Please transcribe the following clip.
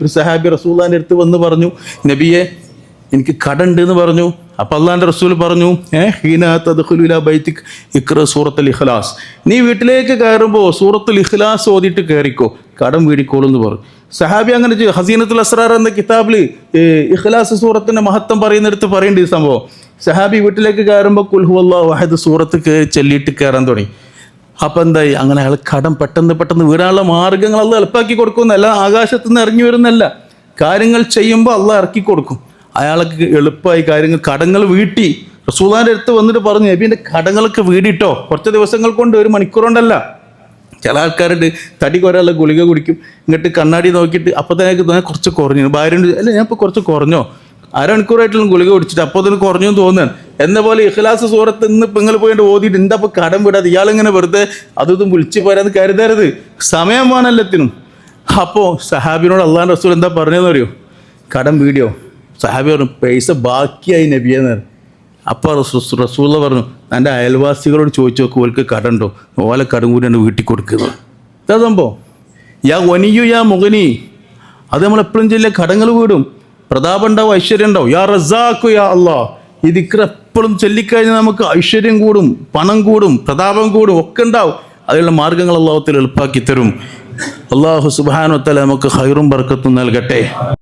ഒരു സഹാബി റസൂലുള്ളാഹിന്റെ അടുത്ത് വന്ന് പറഞ്ഞു, നബിയെ എനിക്ക് കടണ്ട് എന്ന് പറഞ്ഞു. അപ്പം അള്ളാഹിന്റെ റസൂൽ പറഞ്ഞു, ഹീന തദ്ഖുലു ഇലാ ബൈതിക് ഇഖ്റ സൂറത്തുൽ ഇഖ്ലാസ്, നീ വീട്ടിലേക്ക് കയറുമ്പോൾ സൂറത്തുൽ ഇഖ്ലാസ് ഓതിയിട്ട് കയറിക്കോ, കടം വീടിക്കോളൂ എന്ന് പറഞ്ഞു. സഹാബി അങ്ങനെ ചെയ്തു. ഹസീനത്തുൽ അസ്റാർ എന്ന കിതാബിൽ ഇഖ്ലാസ് സൂറത്തിന്റെ മഹത്വം പറയുന്നിടത്ത് പറയേണ്ട ഈ സംഭവം. സഹാബി വീട്ടിലേക്ക് കയറുമ്പോൾ ഖുൽ ഹുവല്ലാഹു അഹദ് സൂറത്ത് ചൊല്ലിയിട്ട് കയറാൻ തുടങ്ങി. അപ്പം എന്തായി, അങ്ങനെ അയാൾ കടം പെട്ടെന്ന് വീടാനുള്ള മാർഗങ്ങൾ അള്ളാഹ് എളുപ്പാക്കി കൊടുക്കുന്നല്ല, ആകാശത്തു നിന്ന് ഇറങ്ങി വരുന്നല്ല, കാര്യങ്ങൾ ചെയ്യുമ്പോൾ അള്ളാഹ് ഇറക്കി കൊടുക്കും. അയാൾക്ക് എളുപ്പമായി കാര്യങ്ങൾ, കടങ്ങൾ വീട്ടി. റസൂലുള്ളാഹിന്റെ അടുത്ത് വന്നിട്ട് പറഞ്ഞു, നബിന്റെ കടങ്ങളൊക്കെ വീടിട്ടോ, കുറച്ച് ദിവസങ്ങൾ കൊണ്ട്, ഒരു മണിക്കൂർ കൊണ്ടല്ല. ചില ആൾക്കാരുണ്ട് തടി കുറയാനുള്ള ഗുളിക കുടിക്കും, ഇങ്ങോട്ട് കണ്ണാടി നോക്കിയിട്ട് അപ്പോൾ തന്നെ കുറച്ച് കുറഞ്ഞു. ഭാര്യ അല്ല ഞാൻ ഇപ്പോൾ കുറച്ച് കുറഞ്ഞോ, അരമണിക്കൂറായിട്ടുള്ള ഗുളിക കുടിച്ചിട്ട് അപ്പോൾ തന്നെ കുറഞ്ഞു തോന്നുകയാണ്. എന്ന പോലെ ഇഖ്ലാസ് സൂറത്ത് ഇന്ന് ഇപ്പം നിങ്ങൾ പോയിട്ട് ഓതിയിട്ട് എന്താ ഇപ്പോൾ കടം വിടാതെ ഇയാളിങ്ങനെ വെറുതെ അതും വിളിച്ച് പോരാന്ന് കരുതരുത്, സമയം വേണല്ലത്തിനും. അപ്പോൾ സഹാബിനോട് അള്ളാഹുവിന്റെ റസൂൽ എന്താ പറഞ്ഞതെന്ന് അറിയോ, കടം വീഡിയോ. സഹാബി പറഞ്ഞു, പൈസ ബാക്കിയായി നബിയെന്ന്. അപ്പോൾ റസൂൽ പറഞ്ഞു, എൻ്റെ അയൽവാസികളോട് ചോദിച്ചു നോക്കും, ഓർക്ക് കടമുണ്ടോ, ഓലെ കടം കൂടി എൻ്റെ വീട്ടിൽ കൊടുക്കുന്നത്. ഇതാ സംഭവം. യാ വനിയു യാ മുഗനി, അത് നമ്മളെപ്പോഴും ചെല്ലിയ കടങ്ങൾ വീടും, പ്രതാപം ഉണ്ടാവും, ഐശ്വര്യം ഉണ്ടാവും. യാ റസാഖു യാ അള്ളാഹ്, ഈ ദിക്ർ എപ്പോഴും ചൊല്ലിക്കഴിഞ്ഞാൽ നമുക്ക് ഐശ്വര്യം കൂടും, പണം കൂടും, പ്രതാപം കൂടും, ഒക്കെ ഉണ്ടാവും. അതിനുള്ള മാർഗങ്ങൾ അള്ളാഹുത്തിൽ എളുപ്പാക്കി തരും. അള്ളാഹു സുബ്ഹാനഹു വ തആല നമുക്ക് ഖൈറും ബർക്കത്തും നൽകട്ടെ.